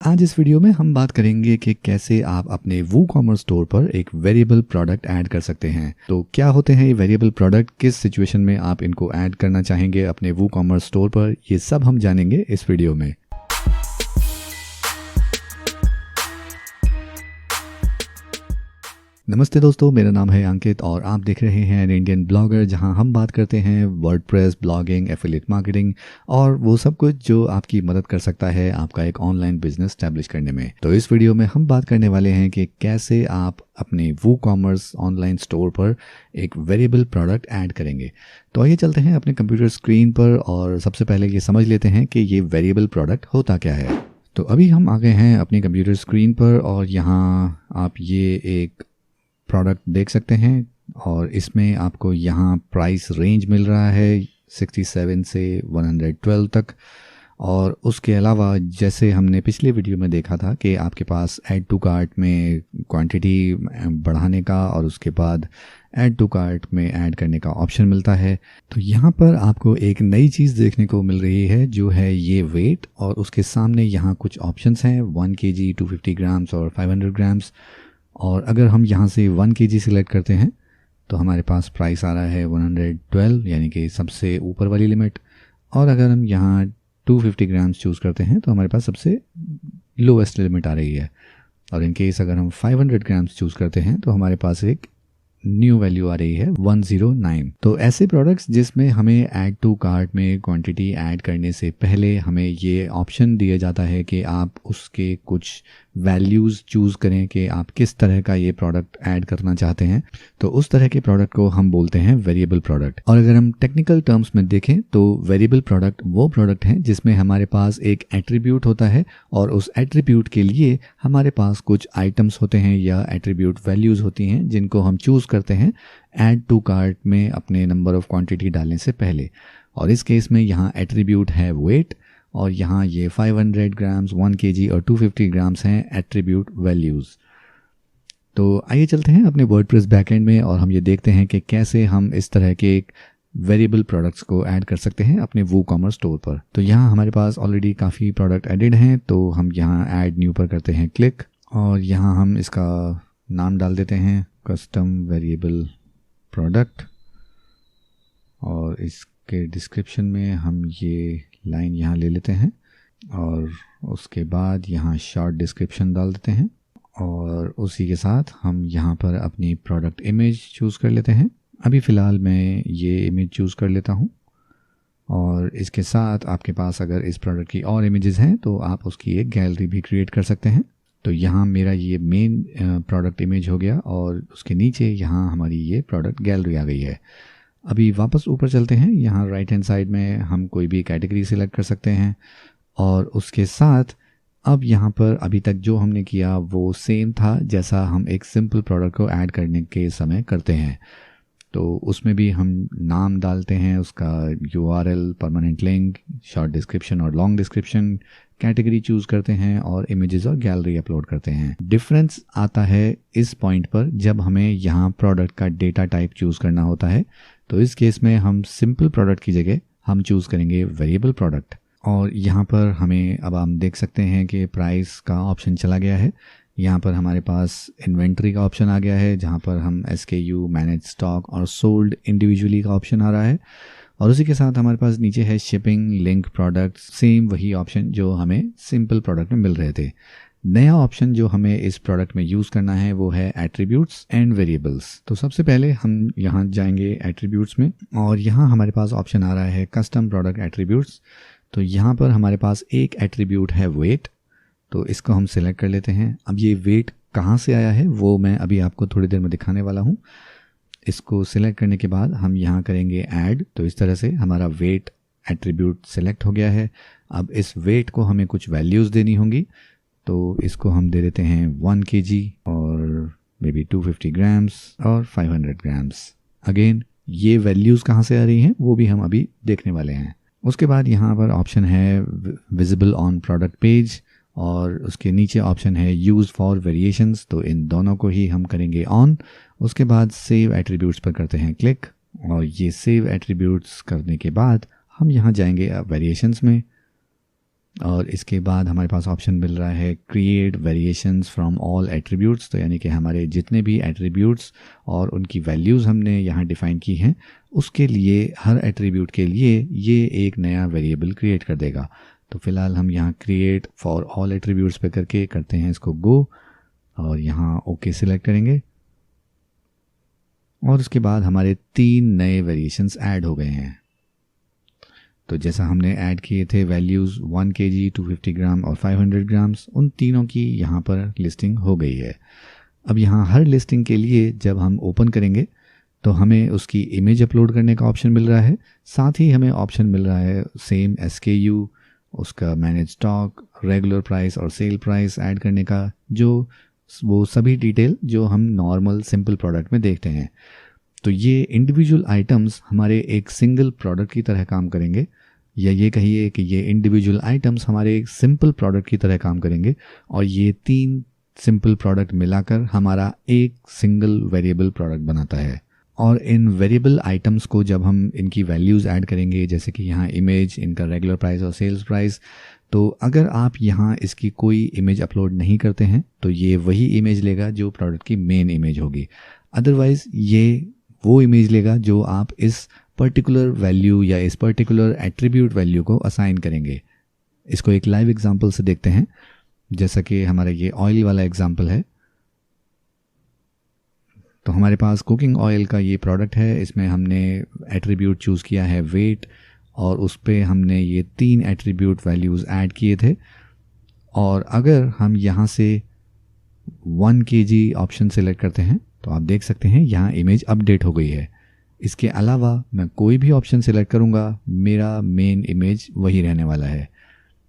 आज इस वीडियो में हम बात करेंगे कि कैसे आप अपने वूकॉमर्स स्टोर पर एक वेरिएबल प्रोडक्ट ऐड कर सकते हैं। तो क्या होते हैं ये वेरिएबल प्रोडक्ट, किस सिचुएशन में आप इनको ऐड करना चाहेंगे अपने वूकॉमर्स स्टोर पर, ये सब हम जानेंगे इस वीडियो में। नमस्ते दोस्तों, मेरा नाम है अंकित और आप देख रहे हैं एन इंडियन ब्लॉगर, जहां हम बात करते हैं वर्डप्रेस, ब्लॉगिंग, एफिलिएट मार्केटिंग और वो सब कुछ जो आपकी मदद कर सकता है आपका एक ऑनलाइन बिजनेस स्टैब्लिश करने में। तो इस वीडियो में हम बात करने वाले हैं कि कैसे आप अपने वूकॉमर्स ऑनलाइन स्टोर पर एक वेरिएबल प्रोडक्ट ऐड करेंगे। तो आइए चलते हैं अपने कंप्यूटर स्क्रीन पर और सबसे पहले ये समझ लेते हैं कि ये वेरिएबल प्रोडक्ट होता क्या है। तो अभी हम आ गए हैं अपनी कंप्यूटर स्क्रीन पर और यहाँ आप ये एक प्रोडक्ट देख सकते हैं और इसमें आपको यहाँ प्राइस रेंज मिल रहा है 67 से 112 तक। और उसके अलावा जैसे हमने पिछले वीडियो में देखा था कि आपके पास ऐड टू कार्ट में क्वांटिटी बढ़ाने का और उसके बाद ऐड टू कार्ट में ऐड करने का ऑप्शन मिलता है। तो यहाँ पर आपको एक नई चीज़ देखने को मिल रही है जो है ये वेट, और उसके सामने यहाँ कुछ ऑप्शंस हैं 1 kg, 250 ग्राम्स और 500 ग्राम्स। और अगर हम यहाँ से 1 kg सिलेक्ट करते हैं तो हमारे पास प्राइस आ रहा है 112, यानी कि सबसे ऊपर वाली लिमिट। और अगर हम यहाँ 250 ग्राम्स चूज़ करते हैं तो हमारे पास सबसे लोवेस्ट लिमिट आ रही है। और इन केस अगर हम 500 ग्राम्स चूज़ करते हैं तो हमारे पास एक न्यू वैल्यू आ रही है 109। तो ऐसे प्रोडक्ट्स जिसमें हमें ऐड टू कार्ट में क्वांटिटी ऐड करने से पहले हमें ये ऑप्शन दिया जाता है कि आप उसके कुछ वैल्यूज़ चूज़ करें कि आप किस तरह का ये प्रोडक्ट ऐड करना चाहते हैं। तो उस तरह के प्रोडक्ट को हम बोलते हैं वेरिएबल प्रोडक्ट। और अगर हम टेक्निकल टर्म्स में देखें तो वेरिएबल प्रोडक्ट वो प्रोडक्ट हैं जिसमें हमारे पास एक एट्रीब्यूट होता है और उस एट्रीब्यूट के लिए हमारे पास कुछ आइटम्स होते हैं या एट्रीब्यूट वैल्यूज़ होती हैं जिनको हम चूज़ करते हैं ऐड टू कार्ट में अपने नंबर ऑफ क्वांटिटी डालने से पहले। और इस केस में यहाँ एट्रीब्यूट है वेट और यहाँ ये 500 ग्राम्स, 1 kg और 250 ग्राम्स हैं एट्रीब्यूट वैल्यूज़। तो आइए चलते हैं अपने वर्डप्रेस बैकएंड में और हम ये देखते हैं कि कैसे हम इस तरह के वेरिएबल प्रोडक्ट्स को ऐड कर सकते हैं अपने वूकॉमर्स स्टोर पर। तो यहाँ हमारे पास ऑलरेडी काफ़ी प्रोडक्ट एडिड हैं, तो हम यहाँ ऐड न्यू पर करते हैं क्लिक और यहाँ हम इसका नाम डाल देते हैं कस्टम वेरिएबल प्रोडक्ट। और इसके डिस्क्रिप्शन में हम ये लाइन यहाँ ले लेते हैं और उसके बाद यहाँ शॉर्ट डिस्क्रिप्शन डाल देते हैं और उसी के साथ हम यहाँ पर अपनी प्रोडक्ट इमेज चूज़ कर लेते हैं। अभी फ़िलहाल मैं ये इमेज चूज़ कर लेता हूँ और इसके साथ आपके पास अगर इस प्रोडक्ट की और इमेजेस हैं तो आप उसकी एक गैलरी भी क्रिएट कर सकते हैं। तो यहाँ मेरा ये मेन प्रोडक्ट इमेज हो गया और उसके नीचे यहाँ हमारी ये प्रोडक्ट गैलरी आ गई है। अभी वापस ऊपर चलते हैं, यहाँ राइट हैंड साइड में हम कोई भी कैटेगरी सिलेक्ट कर सकते हैं और उसके साथ अब यहाँ पर अभी तक जो हमने किया वो सेम था जैसा हम एक सिंपल प्रोडक्ट को ऐड करने के समय करते हैं। तो उसमें भी हम नाम डालते हैं, उसका URL, permanent link, short description और लॉन्ग डिस्क्रिप्शन, कैटेगरी चूज़ करते हैं और इमेजेस और गैलरी अपलोड करते हैं। डिफरेंस आता है इस पॉइंट पर जब हमें यहाँ प्रोडक्ट का डेटा टाइप चूज़ करना होता है। तो इस केस में हम सिंपल प्रोडक्ट की जगह हम चूज़ करेंगे वेरिएबल प्रोडक्ट। और यहाँ पर हमें अब हम देख सकते हैं कि प्राइस का ऑप्शन चला गया है। यहाँ पर हमारे पास इन्वेंट्री का ऑप्शन आ गया है जहाँ पर हम SKU, मैनेज स्टॉक और सोल्ड इंडिविजुअली का ऑप्शन आ रहा है। और उसी के साथ हमारे पास नीचे है शिपिंग, लिंक प्रोडक्ट, सेम वही ऑप्शन जो हमें सिंपल प्रोडक्ट में मिल रहे थे। नया ऑप्शन जो हमें इस प्रोडक्ट में यूज़ करना है वो है एट्रीब्यूट्स एंड वेरिएबल्स। तो सबसे पहले हम यहाँ जाएंगे एट्रीब्यूट्स में और यहाँ हमारे पास ऑप्शन आ रहा है कस्टम प्रोडक्ट एट्रीब्यूट्स। तो यहाँ पर हमारे पास एक एट्रीब्यूट है वेट, तो इसको हम सिलेक्ट कर लेते हैं। अब ये वेट कहाँ से आया है वो मैं अभी आपको थोड़ी देर में दिखाने वाला हूँ। इसको सिलेक्ट करने के बाद हम यहाँ करेंगे ऐड। तो इस तरह से हमारा वेट एट्रीब्यूट सिलेक्ट हो गया है। अब इस वेट को हमें कुछ वैल्यूज़ देनी होंगी, तो इसको हम दे देते हैं 1 kg और मे बी 250 ग्राम्स और 500 ग्राम्स। अगेन ये वैल्यूज़ कहाँ से आ रही हैं वो भी हम अभी देखने वाले हैं। उसके बाद यहाँ पर ऑप्शन है विजिबल ऑन प्रोडक्ट पेज और उसके नीचे ऑप्शन है यूज़ फॉर वेरिएशंस। तो इन दोनों को ही हम करेंगे ऑन। उसके बाद सेव एट्रीब्यूट्स पर करते हैं क्लिक और ये सेव एट्रीब्यूट्स करने के बाद हम यहाँ जाएंगे वेरिएशंस में और इसके बाद हमारे पास ऑप्शन मिल रहा है create variations from all attributes. तो यानी कि हमारे जितने भी एट्रीब्यूट्स और उनकी वैल्यूज़ हमने यहाँ डिफ़ाइन की हैं, उसके लिए हर एट्रीब्यूट के लिए ये एक नया वेरिएबल क्रिएट कर देगा। तो फ़िलहाल हम यहाँ क्रिएट फॉर ऑल एट्रीब्यूट्स पे करके करते हैं इसको गो, और यहाँ ओके सिलेक्ट करेंगे। और उसके बाद हमारे 3 नए वेरिएशंस ऐड हो गए हैं। तो जैसा हमने ऐड किए थे वैल्यूज़ 1 kg, 250 ग्राम और 500 ग्राम्स, उन तीनों की यहाँ पर लिस्टिंग हो गई है। अब यहाँ हर लिस्टिंग के लिए जब हम ओपन करेंगे तो हमें उसकी इमेज अपलोड करने का ऑप्शन मिल रहा है। साथ ही हमें ऑप्शन मिल रहा है सेम SKU, उसका मैनेज स्टॉक, रेगुलर प्राइस और सेल प्राइस ऐड करने का, जो वो सभी डिटेल जो हम नॉर्मल सिंपल प्रोडक्ट में देखते हैं। तो ये इंडिविजुअल आइटम्स हमारे एक सिंगल प्रोडक्ट की तरह काम करेंगे, या ये कहिए कि ये इंडिविजुअल आइटम्स हमारे एक सिंपल प्रोडक्ट की तरह काम करेंगे, और ये 3 सिंपल प्रोडक्ट मिलाकर हमारा एक सिंगल वेरिएबल प्रोडक्ट बनाता है। और इन वेरिएबल आइटम्स को जब हम इनकी वैल्यूज़ ऐड करेंगे, जैसे कि यहाँ इमेज, इनका रेगुलर प्राइस और सेल्स प्राइस, तो अगर आप यहाँ इसकी कोई इमेज अपलोड नहीं करते हैं तो ये वही इमेज लेगा जो प्रोडक्ट की मेन इमेज होगी। अदरवाइज़ ये वो इमेज लेगा जो आप इस पर्टिकुलर वैल्यू या इस पर्टिकुलर एट्रीब्यूट वैल्यू को असाइन करेंगे। इसको एक लाइव एग्जांपल से देखते हैं। जैसा कि हमारा ये ऑयल वाला एग्जांपल है, तो हमारे पास कुकिंग ऑयल का ये प्रोडक्ट है। इसमें हमने एट्रीब्यूट चूज़ किया है वेट, और उस पर हमने ये 3 एट्रीब्यूट वैल्यूज़ ऐड किए थे। और अगर हम यहाँ से 1 kg ऑप्शन सेलेक्ट करते हैं तो आप देख सकते हैं यहाँ इमेज अपडेट हो गई है। इसके अलावा मैं कोई भी ऑप्शन सेलेक्ट करूँगा, मेरा मेन इमेज वही रहने वाला है।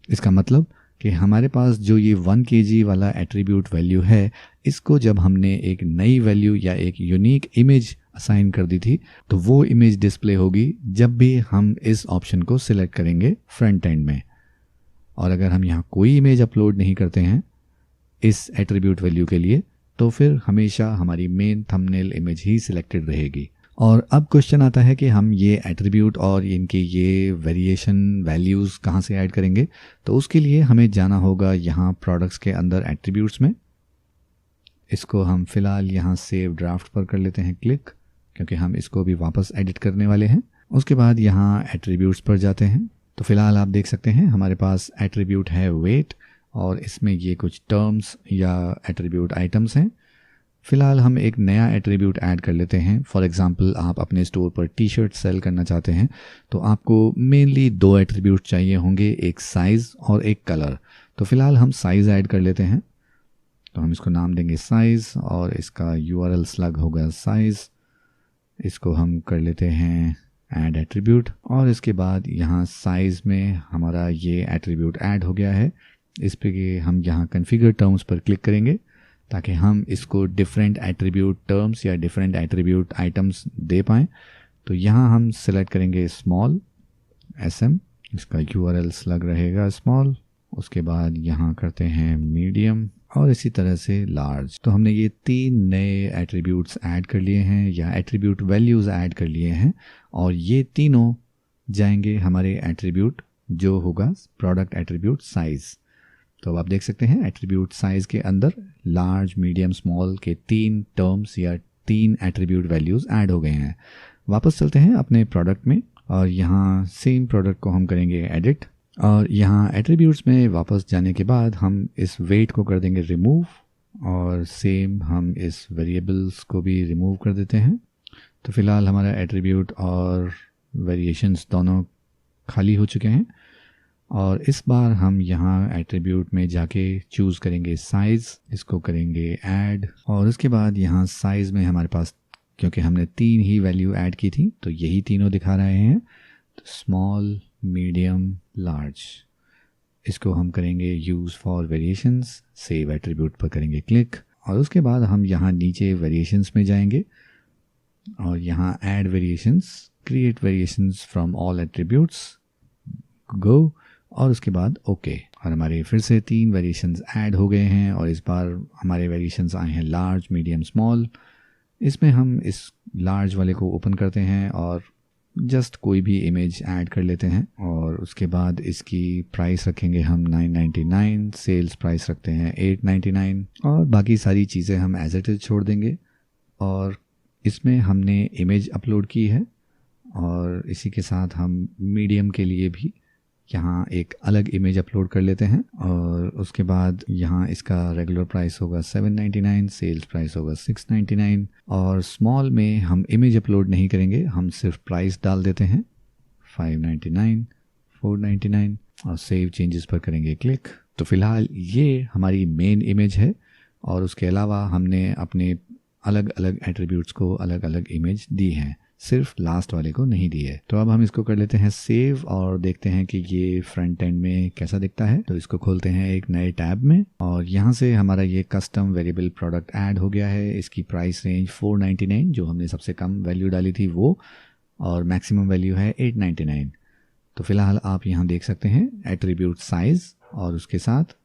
इसका मतलब कि हमारे पास जो ये 1 kg वाला एट्रीब्यूट वैल्यू है, इसको जब हमने एक नई वैल्यू या एक यूनिक इमेज असाइन कर दी थी, तो वो इमेज डिस्प्ले होगी जब भी हम इस ऑप्शन को सिलेक्ट करेंगे फ्रंट एंड में। और अगर हम यहाँ कोई इमेज अपलोड नहीं करते हैं इस एट्रीब्यूट वैल्यू के लिए, तो फिर हमेशा हमारी मेन थंबनेल इमेज ही सिलेक्टेड रहेगी। और अब क्वेश्चन आता है कि हम ये एट्रीब्यूट और इनके ये वेरिएशन वैल्यूज़ कहाँ से ऐड करेंगे। तो उसके लिए हमें जाना होगा यहाँ प्रोडक्ट्स के अंदर एट्रीब्यूट्स में। इसको हम फ़िलहाल यहाँ सेव ड्राफ्ट पर कर लेते हैं क्लिक, क्योंकि हम इसको भी वापस एडिट करने वाले हैं। उसके बाद यहाँ एट्रीब्यूट्स पर जाते हैं। तो फ़िलहाल आप देख सकते हैं हमारे पास एट्रीब्यूट है वेट, और इसमें ये कुछ टर्म्स या एट्रीब्यूट आइटम्स हैं। फ़िलहाल हम एक नया एट्रीब्यूट ऐड कर लेते हैं। फॉर एग्जांपल, आप अपने स्टोर पर टी-शर्ट सेल करना चाहते हैं, तो आपको मेनली 2 एट्रीब्यूट चाहिए होंगे, एक साइज़ और एक कलर। तो फ़िलहाल हम साइज़ ऐड कर लेते हैं। तो हम इसको नाम देंगे साइज़, और इसका URL स्लग होगा साइज़। इसको हम कर लेते हैं ऐड एट्रीब्यूट, और इसके बाद यहाँ साइज़ में हमारा ये एट्रीब्यूट ऐड हो गया है। इस पे हम यहाँ कॉन्फ़िगर टर्म्स पर क्लिक करेंगे ताकि हम इसको डिफरेंट एट्रीब्यूट टर्म्स या डिफरेंट एट्रीब्यूट आइटम्स दे पाएँ। तो यहाँ हम सेलेक्ट करेंगे स्मॉल SM, इसका URL स्लग रहेगा स्मॉल। उसके बाद यहाँ करते हैं मीडियम, और इसी तरह से लार्ज। तो हमने ये 3 नए एट्रीब्यूट्स ऐड कर लिए हैं, या एट्रीब्यूट वैल्यूज़ ऐड कर लिए हैं, और ये तीनों जाएंगे हमारे एट्रीब्यूट जो होगा प्रोडक्ट एट्रीब्यूट साइज़। तो अब आप देख सकते हैं एट्रीब्यूट साइज़ के अंदर लार्ज, मीडियम, स्मॉल के 3 टर्म्स या 3 एट्रीब्यूट वैल्यूज़ ऐड हो गए हैं। वापस चलते हैं अपने प्रोडक्ट में, और यहाँ सेम प्रोडक्ट को हम करेंगे एडिट, और यहाँ एट्रीब्यूट्स में वापस जाने के बाद हम इस वेट को कर देंगे रिमूव, और सेम हम इस वेरिएबल्स को भी रिमूव कर देते हैं। तो फ़िलहाल हमारा एट्रीब्यूट और वेरिएशंस दोनों खाली हो चुके हैं। और इस बार हम यहाँ एट्रीब्यूट में जाके चूज़ करेंगे साइज़, इसको करेंगे ऐड, और उसके बाद यहाँ साइज़ में हमारे पास, क्योंकि हमने 3 ही वैल्यू ऐड की थी, तो यही तीनों दिखा रहे हैं। तो स्मॉल, मीडियम, लार्ज, इसको हम करेंगे use for variations, save attribute पर करेंगे क्लिक, और उसके बाद हम यहाँ नीचे वेरिएशंस में जाएंगे, और यहाँ add variations, create variations from all attributes, go, और उसके बाद ओके। और हमारे फिर से 3 वेरिएशंस ऐड हो गए हैं, और इस बार हमारे वेरिएशंस आए हैं लार्ज, मीडियम, स्मॉल। इसमें हम इस लार्ज वाले को ओपन करते हैं, और जस्ट कोई भी इमेज ऐड कर लेते हैं और उसके बाद इसकी प्राइस रखेंगे हम 999, सेल्स प्राइस रखते हैं 899 और बाकी सारी चीज़ें हम एज इट इज़ छोड़ देंगे। और इसमें हमने इमेज अपलोड की है और इसी के साथ हम मीडियम के लिए भी यहाँ एक अलग इमेज अपलोड कर लेते हैं और उसके बाद यहाँ इसका रेगुलर प्राइस होगा 799, सेल्स प्राइस होगा 699 और स्मॉल में हम इमेज अपलोड नहीं करेंगे, हम सिर्फ प्राइस डाल देते हैं 599, 499 और सेव चेंजेस पर करेंगे क्लिक। तो फिलहाल ये हमारी मेन इमेज है और उसके अलावा हमने अपने अलग अलग एट्रीब्यूट्स को अलग अलग इमेज दी है, सिर्फ लास्ट वाले को नहीं दी है। तो अब हम इसको कर लेते हैं सेव और देखते हैं कि ये फ्रंट एंड में कैसा दिखता है। तो इसको खोलते हैं एक नए टैब में और यहाँ से हमारा ये कस्टम वेरिएबल प्रोडक्ट ऐड हो गया है। इसकी प्राइस रेंज 499 जो हमने सबसे कम वैल्यू डाली थी वो, और मैक्सिमम वैल्यू है 899। तो फिलहाल आप यहाँ देख सकते हैं एट्रीब्यूट साइज और उसके साथ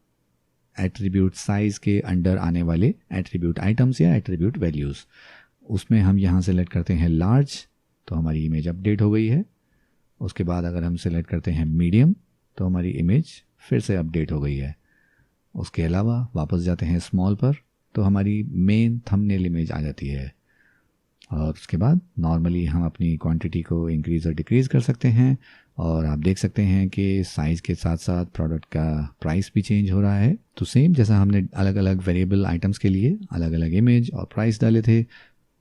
एट्रीब्यूट साइज के अंडर आने वाले एट्रीब्यूट आइटम्स या एट्रीब्यूट वैल्यूज़, उसमें हम यहाँ सेलेक्ट करते हैं लार्ज तो हमारी इमेज अपडेट हो गई है। उसके बाद अगर हम सेलेक्ट करते हैं मीडियम तो हमारी इमेज फिर से अपडेट हो गई है। उसके अलावा वापस जाते हैं स्मॉल पर तो हमारी मेन थंबनेल इमेज आ जाती है। और उसके बाद नॉर्मली हम अपनी क्वांटिटी को इंक्रीज़ और डिक्रीज़ कर सकते हैं और आप देख सकते हैं कि साइज़ के साथ साथ प्रोडक्ट का प्राइस भी चेंज हो रहा है। तो सेम जैसा हमने अलग अलग वेरिएबल आइटम्स के लिए अलग अलग इमेज और प्राइस डाले थे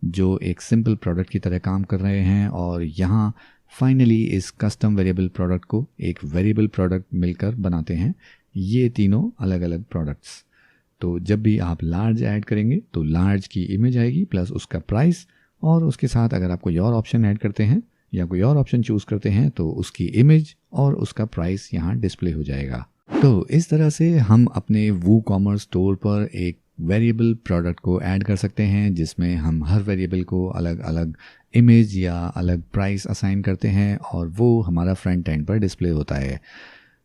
जो एक सिंपल प्रोडक्ट की तरह काम कर रहे हैं, और यहाँ फाइनली इस कस्टम वेरिएबल प्रोडक्ट को एक वेरिएबल प्रोडक्ट मिलकर बनाते हैं ये तीनों अलग अलग प्रोडक्ट्स। तो जब भी आप लार्ज ऐड करेंगे तो लार्ज की इमेज आएगी प्लस उसका प्राइस, और उसके साथ अगर आप कोई और ऑप्शन ऐड करते हैं या कोई और ऑप्शन चूज़ करते हैं तो उसकी इमेज और उसका प्राइस यहाँ डिस्प्ले हो जाएगा। तो इस तरह से हम अपने वूकॉमर्स स्टोर पर एक वेरिएबल प्रोडक्ट को ऐड कर सकते हैं जिसमें हम हर वेरिएबल को अलग अलग इमेज या अलग प्राइस असाइन करते हैं और वो हमारा फ्रंट एंड पर डिस्प्ले होता है।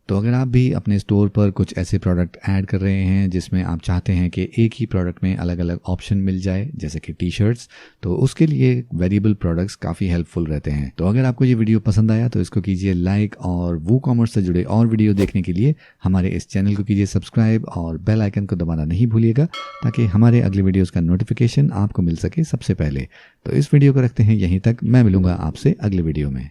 तो अगर आप भी अपने स्टोर पर कुछ ऐसे प्रोडक्ट ऐड कर रहे हैं जिसमें आप चाहते हैं कि एक ही प्रोडक्ट में अलग अलग ऑप्शन मिल जाए जैसे कि टी शर्ट्स, तो उसके लिए वेरिएबल प्रोडक्ट्स काफ़ी हेल्पफुल रहते हैं। तो अगर आपको ये वीडियो पसंद आया तो इसको कीजिए लाइक और वूकॉमर्स से जुड़े और वीडियो देखने के लिए हमारे इस चैनल को कीजिए सब्सक्राइब और बेल आइकन को दबाना नहीं भूलिएगा ताकि हमारे अगले वीडियोज़ का नोटिफिकेशन आपको मिल सके सबसे पहले। तो इस वीडियो को रखते हैं यहीं तक, मैं मिलूंगा आपसे अगले वीडियो में।